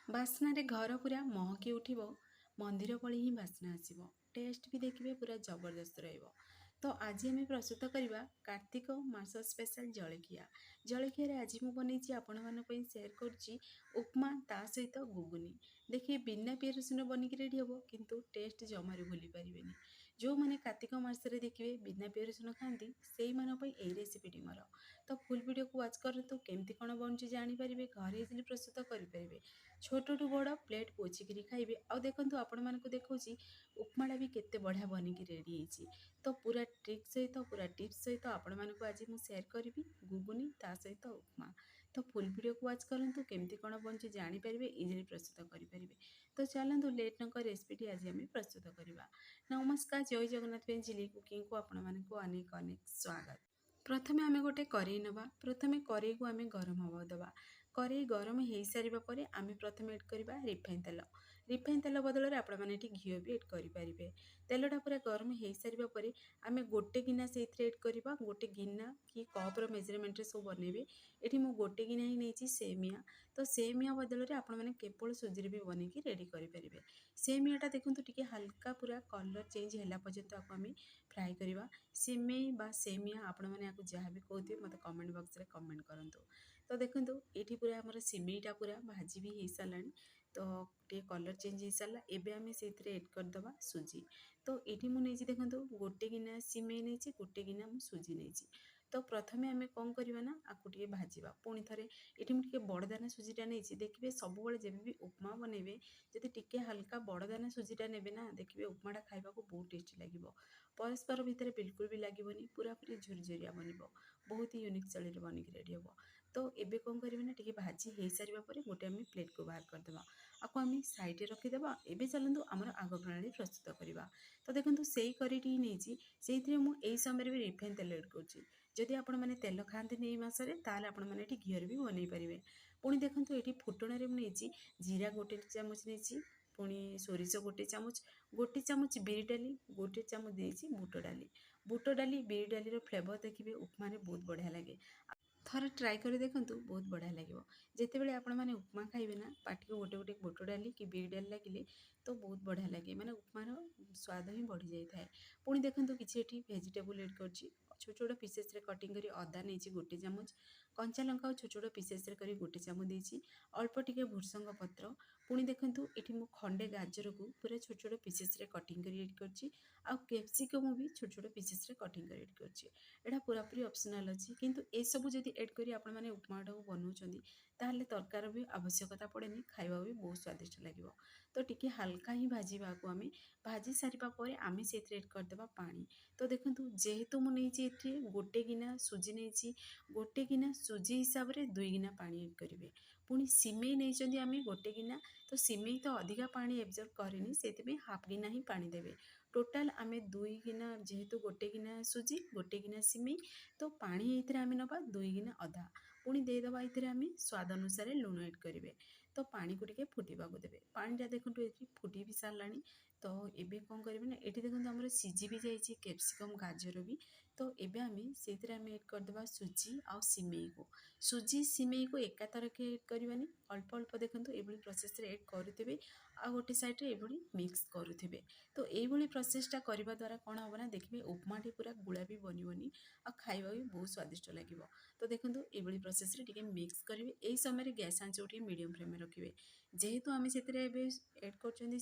ବାସ୍ନାରେ ଘର ପୁରା ମହକି ଉଠିବ। ମନ୍ଦିର ଭଳି ହିଁ ବାସ୍ନା ଆସିବ। ଟେଷ୍ଟ ବି ଦେଖିବେ ପୁରା ଜବରଦସ୍ତ ରହିବ। ତ ଆଜି ଆମେ ପ୍ରସ୍ତୁତ କରିବା କାର୍ତ୍ତିକ ମାସ ସ୍ପେଶାଲ ଜଳଖିଆ। ଜଳଖିଆରେ ଆଜି ମୁଁ ବନେଇଛି ଆପଣମାନଙ୍କ ପାଇଁ ସେୟାର କରୁଛି ଉପମା ତା ସହିତ ଗୁଗୁନି। ଦେଖିବେ ବିନା ପିଆଜ ରସୁଣ ବନିକି ରେଡ଼ି ହେବ, କିନ୍ତୁ ଟେଷ୍ଟ ଜମାରୁ ଭୁଲି ପାରିବେନି। ଯେଉଁମାନେ କାର୍ତ୍ତିକ ମାସରେ ଦେଖିବେ ବିନା ପିଆଜ ରସୁଣ ଖାଆନ୍ତି, ସେଇମାନଙ୍କ ପାଇଁ ଏହି ରେସିପିଟି ମୋର। ତ ଫୁଲ୍ ଭିଡ଼ିଓକୁ ୱାଚ୍ କରନ୍ତୁ, କେମିତି କ'ଣ ବନୁଛି ଜାଣିପାରିବେ, ଘରେ ଇଜିଲି ପ୍ରସ୍ତୁତ କରିପାରିବେ। ଛୋଟଠୁ ବଡ଼ ପ୍ଲେଟ୍ ପୋଛିକିରି ଖାଇବେ। ଆଉ ଦେଖନ୍ତୁ ଆପଣମାନଙ୍କୁ ଦେଖାଉଛି ଉପମାଟା ବି କେତେ ବଢ଼ିଆ ବନିକି ରେଡ଼ି ହେଇଛି। ତ ପୁରା ଟ୍ରିକ୍ ସହିତ ପୁରା ଟିପ୍ସ ସହିତ ଆପଣମାନଙ୍କୁ ଆଜି ମୁଁ ସେୟାର କରିବି ଗୁଗୁନି ତା ସହିତ ଉପମା। ତ ଫୁଲ୍ ଭିଡ଼ିଓକୁ ୱାଚ୍ କରନ୍ତୁ, କେମିତି କ'ଣ ବନୁଛି ଜାଣିପାରିବେ, ଇଜିଲି ପ୍ରସ୍ତୁତ କରିପାରିବେ। ତ ଚାଲନ୍ତୁ ଲେଟ୍ ନ କରି ରେସିପିଟି ଆଜି ଆମେ ପ୍ରସ୍ତୁତ କରିବା। ନମସ୍କାର, ଜୟ ଜଗନ୍ନାଥ ପାଇଁ ଝିଲି କୁକିଂକୁ ଆପଣମାନଙ୍କୁ ଅନେକ ଅନେକ ସ୍ୱାଗତ। ପ୍ରଥମେ ଆମେ ଗୋଟେ କରେଇ ନେବା। ପ୍ରଥମେ କରେଇକୁ ଆମେ ଗରମ ହେବାକୁ ଦେବା। କରେଇ ଗରମ ହେଇସାରିବା ପରେ ଆମେ ପ୍ରଥମେ ଏଡ୍ କରିବା ରିଫାଇନ୍ ତେଲ। ରିଫାଇନ୍ ତେଲ ବଦଳରେ ଆପଣମାନେ ଏଠି ଘିଅ ବି ଏଡ୍ କରିପାରିବେ। ତେଲଟା ପୁରା ଗରମ ହେଇସାରିବା ପରେ ଆମେ ଗୋଟେ ଗିନା ସେଇଥିରେ ଏଡ୍ କରିବା। ଗୋଟେ ଗିନା କି କପ୍ର ମେଜରମେଣ୍ଟରେ ସବୁ ବନେଇବେ। ଏଠି ମୁଁ ଗୋଟେ ଗିନା ହିଁ ନେଇଛି ସେମିଆ। ତ ସେମିଆ ବଦଳରେ ଆପଣମାନେ କେବଳ ସୁଜିରେ ବି ବନେଇକି ରେଡ଼ି କରିପାରିବେ। ସେମିଆଟା ଦେଖନ୍ତୁ ଟିକେ ହାଲକା ପୁରା କଲର୍ ଚେଞ୍ଜ ହେଲା ପର୍ଯ୍ୟନ୍ତ ଆକୁ ଆମେ ଫ୍ରାଏ କରିବା। ସିମେଇ ବା ସେମିଆ ଆପଣମାନେ ଆକୁ ଯାହା ବି କହୁଥିବେ ମୋତେ କମେଣ୍ଟ ବକ୍ସରେ କମେଣ୍ଟ କରନ୍ତୁ। ତ ଦେଖନ୍ତୁ ଏଠି ପୁରା ଆମର ସିମେଇଟା ପୁରା ଭାଜି ବି ହେଇସାରିଲାଣି। ତ ଟିକେ କଲର୍ ଚେଞ୍ଜ ହେଇସାରିଲା। ଏବେ ଆମେ ସେଇଥିରେ ଏଡ୍ କରିଦେବା ସୁଜି। ତ ଏଠି ମୁଁ ନେଇଛି ଦେଖନ୍ତୁ ଗୋଟେ ଗିନା ସିମେଇ ନେଇଛି, ଗୋଟେ ଗିନା ମୁଁ ସୁଜି ନେଇଛି। ତ ପ୍ରଥମେ ଆମେ କ'ଣ କରିବା ନା ଆକୁ ଟିକେ ଭାଜିବା। ପୁଣି ଥରେ ଏଠି ମୁଁ ଟିକେ ବଡ଼ ଦାନା ସୁଜିଟା ନେଇଛି। ଦେଖିବେ ସବୁବେଳେ ଯେବେ ବି ଉପମା ବନେଇବେ ଯଦି ଟିକେ ହାଲକା ବଡ଼ ଦାନା ସୁଜିଟା ନେବେ ନା, ଦେଖିବେ ଉପମାଟା ଖାଇବାକୁ ବହୁତ ଟେଷ୍ଟି ଲାଗିବ। ପରସ୍ପର ଭିତରେ ବିଲକୁଲ ବି ଲାଗିବନି, ପୁରାପୁରି ଝୁରଝୁରିଆ ବନିବ। ବହୁତ ୟୁନିକ୍ ଶୈଳୀରେ ବନିକି ରେଡ଼ି ହେବ। ତ ଏବେ କ'ଣ କରିବେ ନା ଟିକେ ଭାଜି ହେଇସାରିବା ପରେ ଗୋଟେ ଆମେ ପ୍ଲେଟ୍କୁ ବାହାର କରିଦେବା। ଆକୁ ଆମେ ସାଇଡ଼୍ରେ ରଖିଦେବା। ଏବେ ଚାଲନ୍ତୁ ଆମର ଆଗ ପ୍ରଣାଳୀ ପ୍ରସ୍ତୁତ କରିବା। ତ ଦେଖନ୍ତୁ ସେଇ କରେଇଟି ହିଁ ନେଇଛି, ସେଇଥିରେ ମୁଁ ଏହି ସମୟରେ ବି ରିଫାଇନ୍ ତେଲ ଏଡ୍ କରୁଛି। ଯଦି ଆପଣମାନେ ତେଲ ଖାଆନ୍ତିନି ଏଇ ମାସରେ, ତାହେଲେ ଆପଣମାନେ ଏଠି ଘିଅରେ ବି ବନେଇ ପାରିବେ। ପୁଣି ଦେଖନ୍ତୁ ଏଠି ଫୁଟଣରେ ମୁଁ ନେଇଛି ଜିରା ଗୋଟେ ଚାମଚ ନେଇଛି, ପୁଣି ସୋରିଷ ଗୋଟେ ଚାମଚ ବିରି ଡାଲି, ଗୋଟେ ଚାମଚ ଦେଇଛି ବୁଟ ଡାଲି। ବୁଟ ଡାଲି ବିରି ଡାଲିର ଫ୍ଲେଭର୍ ଦେଖିବେ ଉପମାରେ ବହୁତ ବଢ଼ିଆ ଲାଗେ। ଥରେ ଟ୍ରାଏ କରି ଦେଖନ୍ତୁ, ବହୁତ ବଢ଼ିଆ ଲାଗିବ। ଯେତେବେଳେ ଆପଣମାନେ ଉପମା ଖାଇବେ ନା, ପାଟିକୁ ଗୋଟେ ଗୋଟେ ବୁଟ ଡାଲି କି ବିରି ଡାଲି ଲାଗିଲେ ତ ବହୁତ ବଢ଼ିଆ ଲାଗେ, ମାନେ ଉପମାର ସ୍ୱାଦ ହିଁ ବଢ଼ିଯାଇଥାଏ। ପୁଣି ଦେଖନ୍ତୁ କିଛି ଏଠି ଭେଜିଟେବୁଲ୍ ଏଡ୍ କରିଛି। ଛୋଟ ଛୋଟ ପିସେସ୍ରେ କଟିଂ କରି ଅଦା ନେଇଛି ଗୋଟେ ଚାମଚ, କଞ୍ଚା ଲଙ୍କା ଛୋଟ ଛୋଟ ପିସେସ୍ରେ କରି ଗୋଟେ ଚାମଚ ଦେଇଛି, ଅଳ୍ପ ଟିକେ ଭୃସଙ୍ଗ ପତ୍ର। ପୁଣି ଦେଖନ୍ତୁ ଏଠି ମୁଁ ଖଣ୍ଡେ ଗାଜରକୁ ପୁରା ଛୋଟ ଛୋଟ ପିସେସ୍ରେ କଟିଂ କରି ଏଡ୍ କରିଛି। ଆଉ କ୍ୟାପ୍ସିକମ୍ ବି ଛୋଟ ଛୋଟ ପିସେସ୍ରେ କଟିଂ କରି ଏଡ୍ କରିଛି। ଏଇଟା ପୁରାପୁରି ଅପସନାଲ୍ ଅଛି, କିନ୍ତୁ ଏସବୁ ଯଦି ଏଡ୍ କରି ଆପଣମାନେ ଉପମାଟାକୁ ବନାଉଛନ୍ତି ତାହେଲେ ତରକାର ବି ଆବଶ୍ୟକତା ପଡ଼େନି, ଖାଇବା ବି ବହୁତ ସ୍ୱାଦିଷ୍ଟ ଲାଗିବ। ତ ଟିକେ ହାଲକା ହିଁ ଭାଜିବାକୁ ଆମେ ଭାଜି ସାରିବା ପରେ ଆମେ ସେଇଥିରେ ଏଡ୍ କରିଦେବା ପାଣି। ତ ଦେଖନ୍ତୁ ଯେହେତୁ ମୁଁ ନେଇଛି ଏଠି ଗୋଟେ ଗିନା ସୁଜି ନେଇଛି, ଗୋଟେ ଗିନା ସୁଜି ହିସାବରେ 2 ଗିନା ପାଣି ଏଡ୍ କରିବେ। ପୁଣି ସିମେଇ ନେଇଛନ୍ତି ଆମେ ଗୋଟେ ଗିନା, ତ ସିମେଇ ତ ଅଧିକା ପାଣି ଏବଜର୍ବ କରେନି, ସେଥିପାଇଁ ହାଫ୍ ଗିନା ହିଁ ପାଣି ଦେବେ। ଟୋଟାଲ୍ ଆମେ 2 ଗିନା, ଯେହେତୁ ଗୋଟେ ଗିନା ସୁଜି ଗୋଟେ ଗିନା ସିମେଇ, ତ ପାଣି ଏଇଥିରେ ଆମେ ନେବା 2 ଗିନା ଅଧା। ପୁଣି ଦେଇଦେବା ଏଥିରେ ଆମେ ସ୍ୱାଦ ଅନୁସାରେ ଲୁଣ ଏଡ୍ କରିବେ। ତ ପାଣିକୁ ଟିକେ ଫୁଟିବାକୁ ଦେବେ। ପାଣିଟା ଦେଖନ୍ତୁ ଏଠି ଫୁଟି ବି ସାରିଲାଣି। ତ ଏବେ କ'ଣ କରିବେ ନା, ଏଠି ଦେଖନ୍ତୁ ଆମର ସିଝି ବି ଯାଇଛି କ୍ୟାପ୍ସିକମ୍ ଗାଜର ବି। ତ ଏବେ ଆମେ ସେଇଥିରେ ଆମେ ଏଡ୍ କରିଦେବା ସୁଜି ଆଉ ସିମେଇକୁ। ସୁଜି ସିମେଇକୁ ଏକାଥରକେ ଏଡ୍ କରିବାନି, ଅଳ୍ପ ଅଳ୍ପ ଦେଖନ୍ତୁ ଏଇଭଳି ପ୍ରୋସେସ୍ରେ ଏଡ୍ କରୁଥିବେ, ଆଉ ଗୋଟେ ସାଇଡ଼୍ରେ ଏଇଭଳି ମିକ୍ସ କରୁଥିବେ। ତ ଏଇଭଳି ପ୍ରୋସେସ୍ଟା କରିବା ଦ୍ୱାରା କ'ଣ ହେବ ନା, ଦେଖିବେ ଉପମାଟି ପୁରା ଗୁଳା ବି ବନିବନି, ଆଉ ଖାଇବା ବି ବହୁତ ସ୍ୱାଦିଷ୍ଟ ଲାଗିବ। ତ ଦେଖନ୍ତୁ ଏଇଭଳି ପ୍ରୋସେସ୍ରେ ଟିକେ ମିକ୍ସ କରିବେ। ଏହି ସମୟରେ ଗ୍ୟାସ୍ ଆଞ୍ଚକୁ ଟିକେ ମିଡ଼ିୟମ୍ ଫ୍ଲେମ୍ରେ ରଖିବେ। ଯେହେତୁ ଆମେ ସେଥିରେ ଏବେ ଏଡ୍ କରୁଛନ୍ତି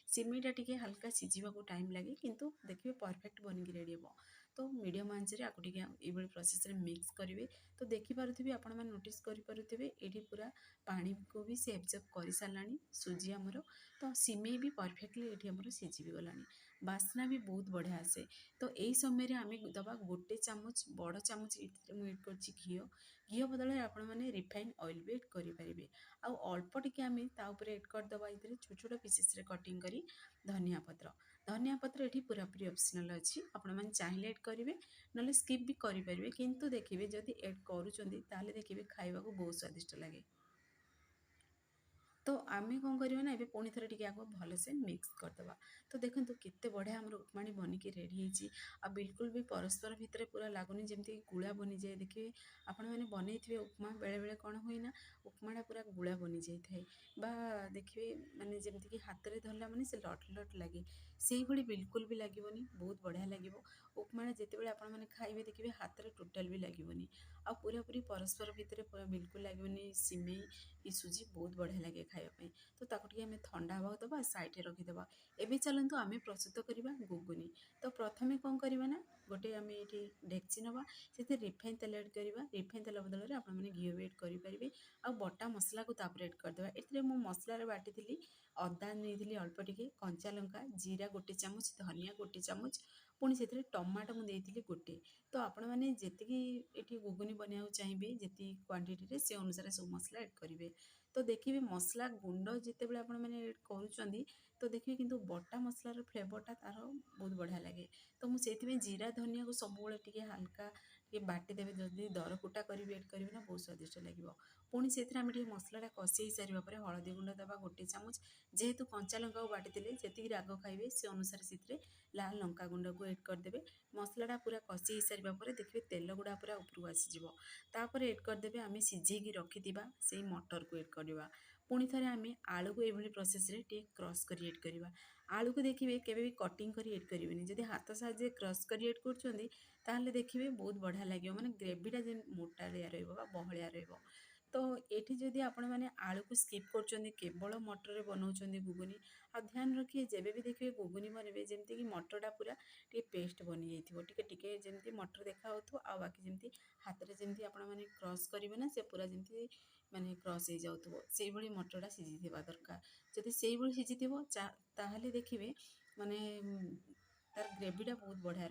ସିମେଇଟା ଟିକେ ହାଲକା ସିଝିବାକୁ ଟାଇମ୍ ଲାଗେ, କିନ୍ତୁ ଦେଖିବେ ପରଫେକ୍ଟ ବନିକି ରେଡ଼ି ହେବ। ତ ମିଡ଼ିୟମ୍ ଆଞ୍ଚରେ ଆକୁ ଟିକେ ଏଇଭଳି ପ୍ରୋସେସ୍ରେ ମିକ୍ସ କରିବେ। ତ ଦେଖିପାରୁଥିବେ, ଆପଣମାନେ ନୋଟିସ୍ କରିପାରୁଥିବେ ଏଠି ପୁରା ପାଣିକୁ ବି ସେ ଆବଜର୍ବ କରିସାରିଲାଣି ସୁଜି ଆମର। ତ ସିମେଇ ବି ପରଫେକ୍ଟଲି ଏଠି ଆମର ସିଝି ବି ଗଲାଣି, ବାସ୍ନା ବି ବହୁତ ବଢ଼ିଆ ଆସେ। ତ ଏହି ସମୟରେ ଆମେ ଦେବା ଗୋଟେ ଚାମଚ, ବଡ଼ ଚାମଚ ଏଥିରେ ମୁଁ ଏଡ୍ କରିଛି ଘିଅ। ଘିଅ ବଦଳରେ ଆପଣମାନେ ରିଫାଇନ୍ ଅଏଲ୍ ବି ଏଡ୍ କରିପାରିବେ। ଆଉ ଅଳ୍ପ ଟିକେ ଆମେ ତା ଉପରେ ଏଡ୍ କରିଦେବା ଏଥିରେ ଛୋଟ ଛୋଟ ପିସେସ୍ରେ କଟିଂ କରି ଧନିଆ ପତ୍ର। ଧନିଆ ପତ୍ର ଏଠି ପୁରାପୁରି ଅପସନାଲ୍ ଅଛି, ଆପଣମାନେ ଚାହିଁଲେ ଏଡ୍ କରିବେ, ନହେଲେ ସ୍କିପ୍ ବି କରିପାରିବେ। କିନ୍ତୁ ଦେଖିବେ ଯଦି ଏଡ୍ କରୁଛନ୍ତି ତାହେଲେ ଦେଖିବେ ଖାଇବାକୁ ବହୁତ ସ୍ୱାଦିଷ୍ଟ ଲାଗେ। ତ तो आमे कौन करवा ना, एबे पुणी थे आगे भलसे मिक्स करदे। तो देखो केते बढ़िया आमर उपमाटी बनिकी रेडी होती, आ बिल्कुल भी परस्पर भितर पूरा लगुनि जमी गुला बनी जाए। देखिए आपण मैंने बनई उपमा बेले बेले कौन हुए ना, उपमाटा पूरा गुला बनी जाए बा देखिए माने जमीक हाथ में धरला माने से लट लट लगे, से भाई बिल्कुल भी लगे बहुत बढ़िया लगे। उपमाटा जिते आपण मैंने खाइबे देखिए हाथ में टोटाल भी लगे आ पूरा पूरी परस्पर भितर पूरा बिल्कुल लगे। सिमेई कि सुजी बहुत बढ़िया लगे खायापी। तो ताकू आम ठंडा हवा दबा साइड रखिदे। एबे चलतु आम प्रस्तुत करवा गुगुनी। तो प्रथमे कौन करवा ना, गोटे आम ये डेक्ची नवा, से रिफाइन तेल एड करवा। रिफाइन तेल बदल में आप घी भी एड करेंगे। आ बटा मसला को तापर एड करदे। ए मसला बाटी अदा नहीं अल्प टिके, कंचा लंका, जीरा गोटे चामच, धनिया गोटे चामच, पुणी से टमाटो मुझे गोटे। तो आपण मैंने जी गुगुनी बनाया चाहिए जी क्वांटिटी से अनुसार सब मसला एड करेंगे। तो देखिए मसला गुंड जिते बड़े आप करुँच, तो देखिए किंतु बटा मसलार फ्लेवरटा तार बहुत बढ़िया लगे। तो मुझे जीरा धनिया को सब हल्का बाटीदेवे, जल्दी दरकुटा करी एड करेंगे ना, बहुत स्वादिष्ट लगे। पुणी से मसलाटा कषि सारा पर हलदी गुंड दबा गोटे चामच, जेहेतु कंचा लंका को बाटी जी राग खाइबे से अनुसार से लाल लंका गुंड को एड करदे। मसलाटा पूरा कषि सारा पर देखिए तेल गुड़ा पूरा उपरକୁ आसीଯିବ। तापर एड करदे आम सिझेकी रखिथिबा से मटर को एड करवा। पुणी थे आम आलू को ये प्रोसेस रे टे क्रश कर एड करवा। आलू को देखिए केवे भी कटिंग कर एड करेंगे, जब हाथ साहाଯ୍य क्रश कर एड कर देखिए बहुत बढ़िया लगे। माने ग्रेवीटा जे मोटालिया बहलिया रहिबो। तो ये जदि आपण मैंने आलू को स्किप कर केवल मटर बनाऊँ गुगुनी, आ ध्यान रखिए जब भी देखिए गुगुनी बनबे जमती कि मटरटा पूरा टे पेस्ट बनी जाइए, टिके जमती मटर देखा हो आ बाकी जमती हाथ में जमती आपण मैंने क्रश करेंगे ना, से पूरा जमती माने क्रश हो जाऊँ से भाई मटरटा सीझी दरकार। जदि से सीझी ताहले देखिए माने तार ग्रेवीटा बहुत बढ़िया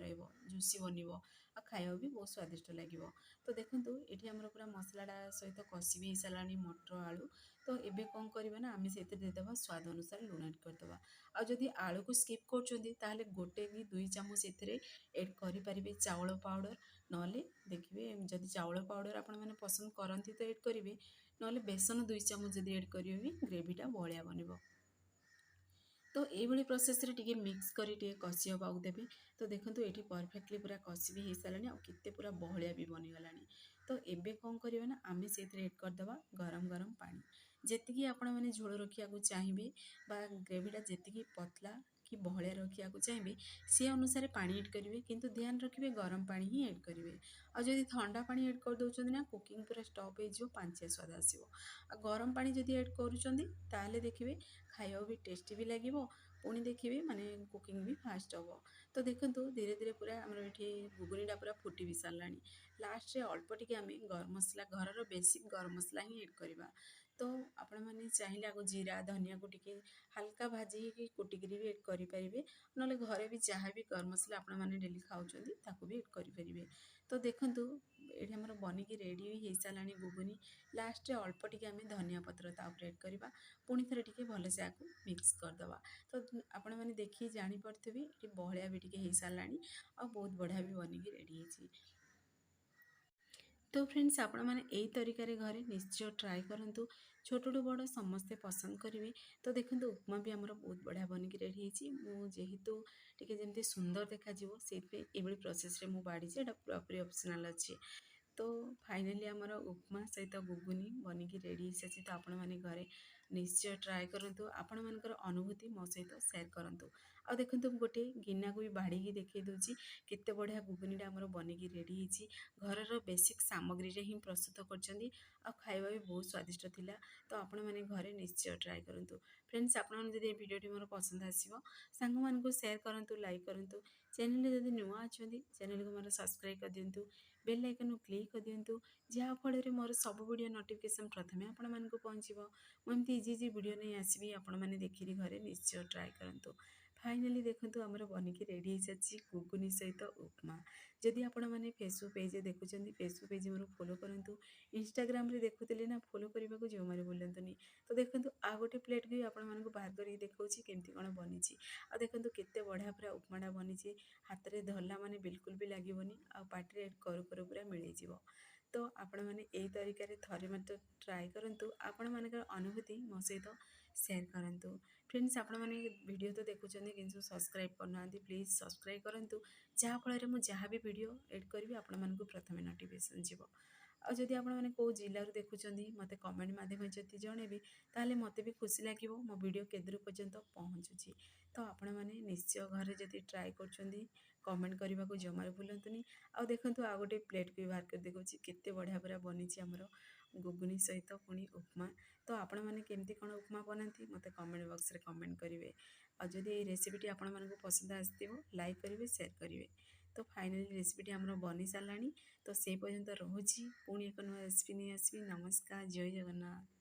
रुसी बनब आ खाया भी बहुत स्वादिष्ट लगे। तो देखूँ ये आमर पूरा मसलाटा सहित कषि भी सारा मटर आलू। तो ये कौन करवा ना, आम से देदेबा स्वाद अनुसार लुण एड करदे। आदि आलू को स्किप कर गोटे कि 2 चामच एड करेंगे चाउल पाउडर, नले देखिए जदि चाउल पाउडर आपण मैंने पसंद करती तो एड करेंगे, ना बेसन 2 चामच जब एड करेंगे भी ग्रेवीटा बलिया बनब। तो ये प्रोसेस रे टिके मिक्स करी टिके कषि हवाक देवे। तो देखो ये परफेक्टली पूरा कषि भी हो सारा आते पूरा बहलिया भी बनीगला। तो एबे कौन करवा ना, आम से एड करदे गरम गरम पानी। जी आपण मैंने झोल रखा चाहिए बा ग्रेवीटा जी पतला कि बहलिया रखा चाहिए से अनुसार पानी एड करेंगे, किंतु ध्यान रखिए गरम पानी ही एड करेंगे। आ जदि ठंडा पानी एड कर दौरान ना, कुकिंग पूरा स्टॉप हो पांचिया स्वाद आसो। गरम पानी जदि एड करें देखिए खाया भी टेस्टी भी लगे, पुणी देखिए माने कुकिंग भी फास्ट हम। तो देखो धीरे धीरे पूरा आमर ये गुगुनीटा पूरा फुटी भी सारा। लास्ट रे अल्प टिके आम गरम मसला, घर बेसिक गरम मसला ही एड करवा। तो आपण मैंने चाहिए आगो जीरा धनिया को टिके हल्का भाजी कुटिकी भी एड करेंगे, ना घरे भी जहाँ भी गरम मसला आपण मैंने डेली खाऊँ भी एड करेंगे। तो देखूँ ये आमर बनिकी रेडी हो सारा गुगुनी। लास्ट रे अल्प टिके आम धनिया पत्र तापर एड करवा। पुणी थे टिके भलसे आपको मिक्स करदे। तो आपण मैंने देखिए जापे ये बहलिया भी टिके हो सारा आ बहुत बढ़िया भी बनिकी रेडी होती। तो फ्रेंड्स आपण मैंने यही तरीके घरे निश्चय ट्राए करूँ, छोटू बड़ समस्ते पसंद करेंगे। तो देखो उपमा भी आमर बहुत बढ़िया बनिकी रेडी होती। जेहेतु टिके जमी सुंदर देखा से प्रोसेस रे मु बाड़ी पूरापूरी ऑप्शनल अच्छे। तो फाइनली आमर उपमा सहित गुगुनी बनिकी रेडी होती। तो आपण मैंने घरे निश्चय ट्राए करूँ, आपण मानकर अनुभूति मो सहित सेयार करूँ। आ देखो गोटे गिना को भी बाड़ी देखी दूसरी केते बढ़िया गुगुनीटा आमर बनिकी रेडी होती। घर बेसिक सामग्री रे ही प्रस्तुत कर खाଇବା भी बहुत स्वादिष्ट थिला। तो आपण मैंने घरे निश्चय ट्राए करूँ। फ्रेंड्स आपण जब वीडियो मोर पसंद आसो सांग मानक शेयर करूँ, लाइक करूँ। चैनल जब नुआ अच्छा चैनल को मोर सब्सक्राइब कर दिंतु, बेल आइकन क्लिक कर दिंतु, जहाँफल मोर सब वीडियो नोटिफिकेशन प्रथमे आपण मानक पहुँचो। मुझे इजी इजी वीडियो नहीं आसबि, आपण मैंने देखिए घरे निश्चय ट्राए करूँ। फाइनली देखो आमर बनिकी रेडी हो सारी गुगुनी सहित उपमा। जदि आपण मैंने फेसबुक पेज देखुं, फेसबुक पेज मोर फॉलो करूँ। इंस्टाग्राम रे देखुले ना फॉलो करने को जो मैंने बोलतुनि। तो देखो आ गोटे प्लेट भी आपण मानक बाहर कर देखा केमती कौन बनी। आ देखो केते बढ़िया पूरा उपमाटा बनी, हाथ में धरला माने बिल्कुल भी लगे आ पार्टी करू करू पूरा मिल जाव। तो ଆପଣମାନେ ଏଇ ତରିକାରେ ଥରେ ମାତ୍ର ଟ୍ରାଏ କରନ୍ତୁ। ଆପଣମାନଙ୍କର ଅନୁଭୂତି ମୋ ସହିତ ସେୟାର କରନ୍ତୁ। ଫ୍ରେଣ୍ଡସ୍, ଆପଣମାନେ ଭିଡ଼ିଓ ତ ଦେଖୁଛନ୍ତି କିନ୍ତୁ ସବସ୍କ୍ରାଇବ୍ କରୁନାହାନ୍ତି, ପ୍ଲିଜ୍ ସବସ୍କ୍ରାଇବ୍ କରନ୍ତୁ, ଯାହାଫଳରେ ମୁଁ ଯାହା ବି ଭିଡ଼ିଓ ଏଡ୍ କରିବି ଆପଣମାନଙ୍କୁ ପ୍ରଥମେ ନୋଟିଫିକେସନ୍ ଯିବ। ଆଉ ଯଦି ଆପଣମାନେ କେଉଁ ଜିଲ୍ଲାରୁ ଦେଖୁଛନ୍ତି ମୋତେ କମେଣ୍ଟ ମାଧ୍ୟମରେ ଯଦି ଜଣେଇବେ ତାହେଲେ ମୋତେ ବି ଖୁସି ଲାଗିବ ମୋ ଭିଡ଼ିଓ କେତେ ଦୂର ପର୍ଯ୍ୟନ୍ତ ପହଞ୍ଚୁଛି। ତ ଆପଣମାନେ ନିଶ୍ଚୟ ଘରେ ଯଦି ଟ୍ରାଏ କରୁଛନ୍ତି କମେଣ୍ଟ କରିବାକୁ ଜମାରୁ ଭୁଲନ୍ତୁନି। ଆଉ ଦେଖନ୍ତୁ, ଆଉ ଗୋଟେ ପ୍ଲେଟ୍କୁ ବି ବାହାର କରି ଦେଖାଉଛି, କେତେ ବଢ଼ିଆ ପୁରା ବନିଛି ଆମର ଗୁଗୁନି ସହିତ ପୁଣି ଉପମା। ତ ଆପଣମାନେ କେମିତି କ'ଣ ଉପମା ବନାନ୍ତି ମୋତେ କମେଣ୍ଟ ବକ୍ସରେ କମେଣ୍ଟ କରିବେ। ଆଉ ଯଦି ଏଇ ରେସିପିଟି ଆପଣମାନଙ୍କୁ ପସନ୍ଦ ଆସିଥିବ ଲାଇକ୍ କରିବେ, ସେୟାର କରିବେ। ତ ଫାଇନାଲି ରେସିପିଟି ଆମର ବନି ସାରିଲାଣି। ତ ସେ ପର୍ଯ୍ୟନ୍ତ ରହୁଛି, ପୁଣି ଏକ ନୂଆ ରେସିପି ନେଇ ଆସିବି। ନମସ୍କାର, ଜୟ ଜଗନ୍ନାଥ।